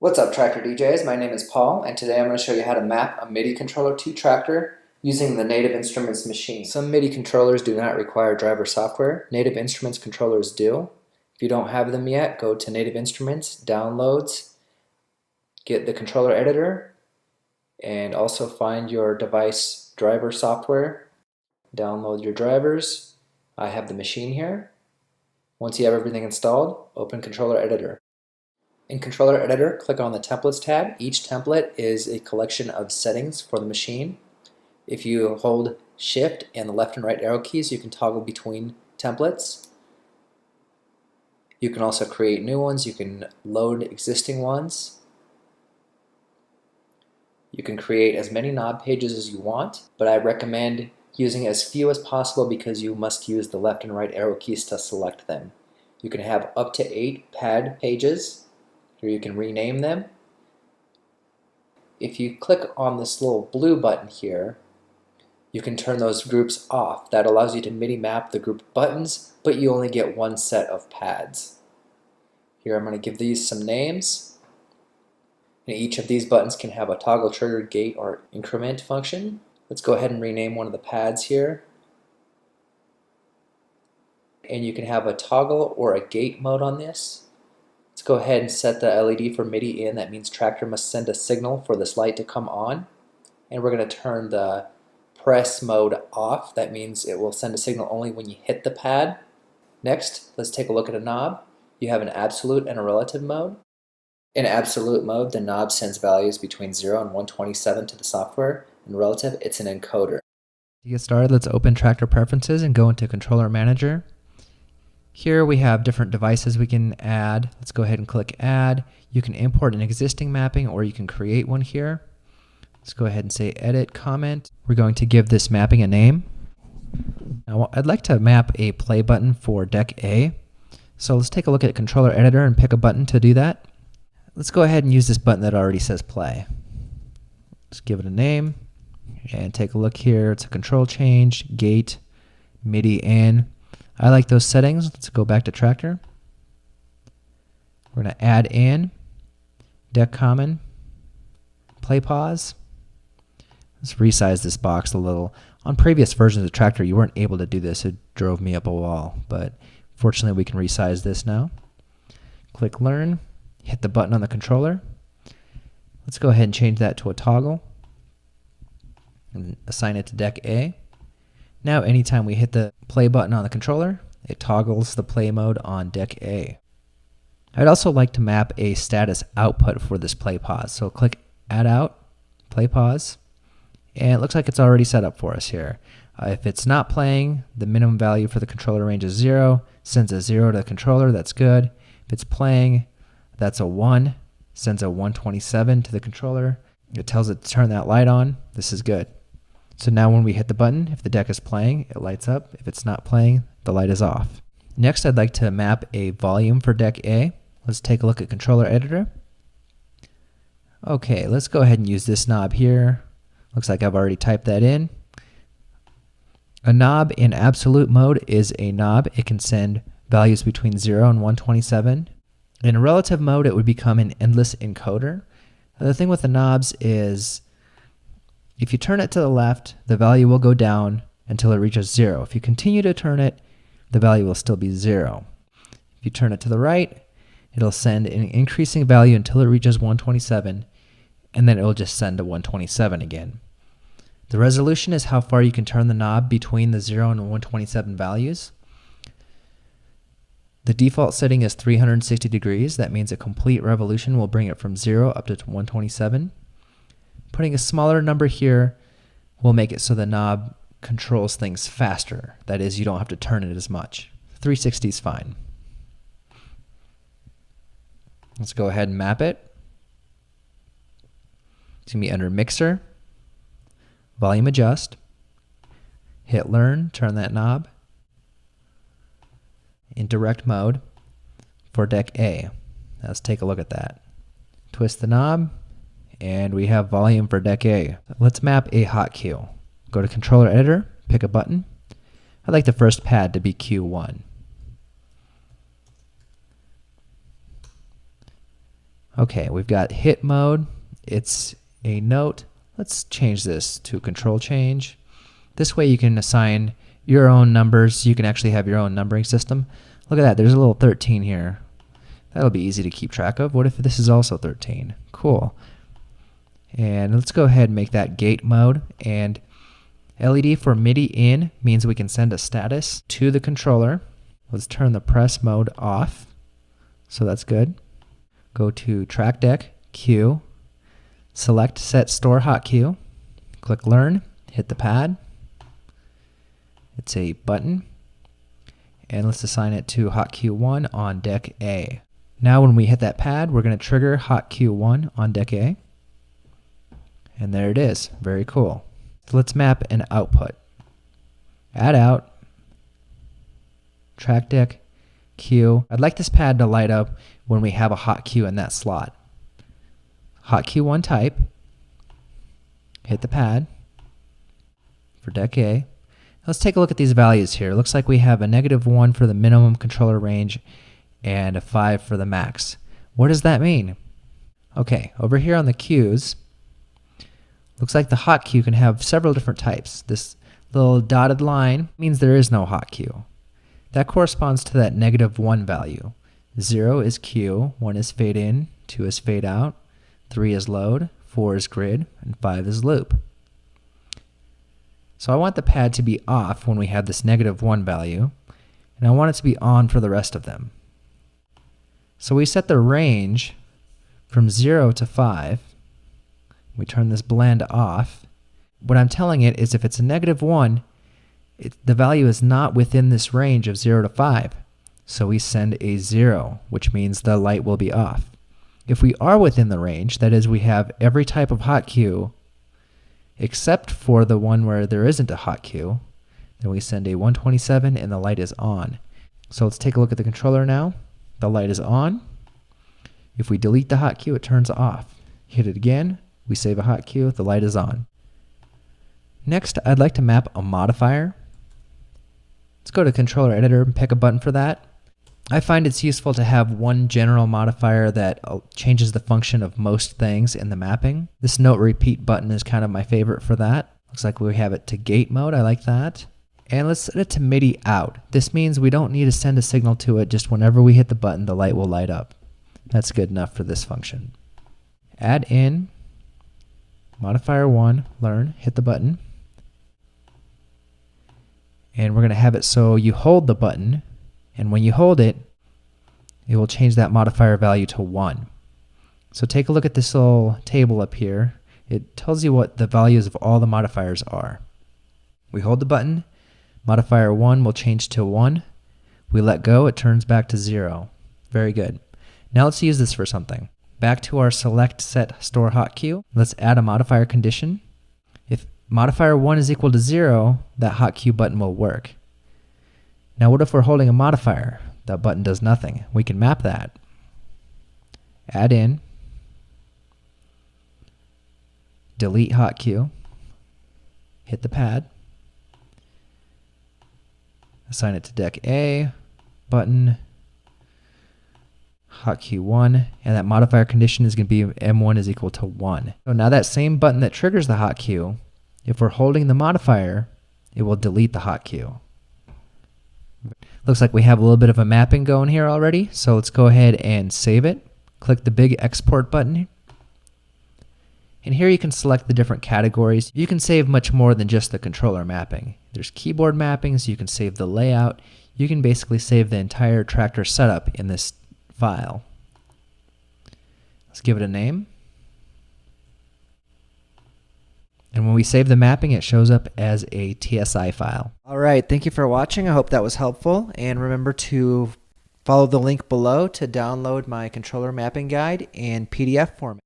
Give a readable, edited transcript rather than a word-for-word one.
What's up, Tractor DJs? My name is Paul, and today I'm going to show you how to map a MIDI controller to Traktor using the Native Instruments machine. Some MIDI controllers do not require driver software. Native Instruments controllers do. If you don't have them yet, go to Native Instruments, Downloads, get the controller editor, and also find your device driver software. Download your drivers. I have the machine here. Once you have everything installed, open Controller Editor. In Controller Editor, click on the Templates tab. Each template is a collection of settings for the machine. If you hold Shift and the left and right arrow keys, you can toggle between templates. You can also create new ones. You can load existing ones. You can create as many knob pages as you want, but I recommend using as few as possible because you must use the left and right arrow keys to select them. You can have up to 8 pad pages, or you can rename them. If you click on this little blue button here, you can turn those groups off. That allows you to MIDI map the group buttons, but you only get one set of pads. Here I'm going to give these some names. And each of these buttons can have a toggle trigger, gate, or increment function. Let's go ahead and rename one of the pads here. And you can have a toggle or a gate mode on this. Let's go ahead and set the LED for MIDI in. That means Traktor must send a signal for this light to come on. And we're going to turn the press mode off. That means it will send a signal only when you hit the pad. Next, let's take a look at a knob. You have an absolute and a relative mode. In absolute mode, the knob sends values between 0 and 127 to the software. In relative, it's an encoder. To get started, let's open Traktor Preferences and go into Controller Manager. Here we have different devices we can add. Let's go ahead and click Add. You can import an existing mapping or you can create one here. Let's go ahead and say Edit, Comment. We're going to give this mapping a name. Now I'd like to map a play button for deck A. So let's take a look at Controller Editor and pick a button to do that. Let's go ahead and use this button that already says play. Let's give it a name and take a look here. It's a control change, gate, MIDI in. I like those settings. Let's go back to Traktor. We're going to add in deck common, play pause. Let's resize this box a little. On previous versions of Traktor, you weren't able to do this. It drove me up a wall, but fortunately we can resize this now. Click learn, hit the button on the controller. Let's go ahead and change that to a toggle and assign it to deck A. Now anytime we hit the play button on the controller, it toggles the play mode on deck A. I'd also like to map a status output for this play pause. So click Add Out, Play Pause, and it looks like it's already set up for us here. If it's not playing, the minimum value for the controller range is 0, sends a 0 to the controller, that's good. If it's playing, that's a 1, sends a 127 to the controller. It tells it to turn that light on, this is good. So now when we hit the button, if the deck is playing, it lights up. If it's not playing, the light is off. Next, I'd like to map a volume for deck A. Let's take a look at Controller Editor. Okay, let's go ahead and use this knob here. Looks like I've already typed that in. A knob in absolute mode is a knob. It can send values between 0 and 127. In relative mode, it would become an endless encoder. Now, the thing with the knobs is if you turn it to the left, the value will go down until it reaches 0. If you continue to turn it, the value will still be 0. If you turn it to the right, it'll send an increasing value until it reaches 127, and then it will just send to 127 again. The resolution is how far you can turn the knob between the 0 and 127 values. The default setting is 360 degrees. That means a complete revolution will bring it from 0 up to 127. Putting a smaller number here will make it so the knob controls things faster. That is, you don't have to turn it as much. 360 is fine. Let's go ahead and map it. It's going to be under Mixer, Volume Adjust, hit Learn, turn that knob, in direct mode for deck A. Let's take a look at that. Twist the knob, and we have volume for deck A. Let's map a hot cue. Go to Controller Editor, pick a button. I'd like the first pad to be Q1. Okay, we've got hit mode. It's a note. Let's change this to control change. This way you can assign your own numbers. You can actually have your own numbering system. Look at that, there's a little 13 here. That'll be easy to keep track of. What if this is also 13? Cool. And let's go ahead and make that gate mode. And LED for MIDI in means we can send a status to the controller. Let's turn the press mode off. So that's good. Go to track deck, Q, select set store hot cue, click learn, hit the pad. It's a button. And let's assign it to hot cue 1 on deck A. Now when we hit that pad, we're going to trigger hot cue 1 on deck A. And there it is. Very cool. So let's map an output. Add out, track deck, cue. I'd like this pad to light up when we have a hot cue in that slot. Hot cue 1 type, hit the pad for deck A. Let's take a look at these values here. It looks like we have a -1 for the minimum controller range and a 5 for the max. What does that mean? Okay, over here on the cues, looks like the hot cue can have several different types. This little dotted line means there is no hot cue. That corresponds to that -1 value. 0 is cue, 1 is fade in, 2 is fade out, 3 is load, 4 is grid, and 5 is loop. So I want the pad to be off when we have this -1 value, and I want it to be on for the rest of them. So we set the range from 0 to 5. We turn this blend off. What I'm telling it is if it's a -1, the value is not within this range of 0 to 5. So we send a 0, which means the light will be off. If we are within the range, that is we have every type of hot cue except for the one where there isn't a hot cue, then we send a 127 and the light is on. So let's take a look at the controller now. The light is on. If we delete the hot cue, it turns off. Hit it again, we save a hot cue, the light is on. Next, I'd like to map a modifier. Let's go to controller editor and pick a button for that. I find it's useful to have one general modifier that changes the function of most things in the mapping. This note repeat button is kind of my favorite for that. Looks like we have it to gate mode, I like that. And let's set it to MIDI out. This means we don't need to send a signal to it, just whenever we hit the button, the light will light up. That's good enough for this function. Add in, modifier 1, learn, hit the button. And we're going to have it so you hold the button, and when you hold it, it will change that modifier value to 1. So take a look at this little table up here. It tells you what the values of all the modifiers are. We hold the button, modifier 1 will change to 1. We let go, it turns back to 0. Very good. Now let's use this for something. Back to our select set store hot cue. Let's add a modifier condition. If modifier 1 is equal to 0, that hot cue button will work. Now what if we're holding a modifier? That button does nothing. We can map that. Add in, delete hot cue, hit the pad, assign it to deck A, button, hot cue 1, and that modifier condition is going to be M1 is equal to 1. So now that same button that triggers the hot cue, if we're holding the modifier, it will delete the hot cue. Looks like we have a little bit of a mapping going here already, so let's go ahead and save it. Click the big export button. And here you can select the different categories. You can save much more than just the controller mapping. There's keyboard mappings, you can save the layout. You can basically save the entire Traktor setup in this file. Let's give it a name. And when we save the mapping, it shows up as a TSI file. All right, thank you for watching. I hope that was helpful. And remember to follow the link below to download my controller mapping guide in PDF format.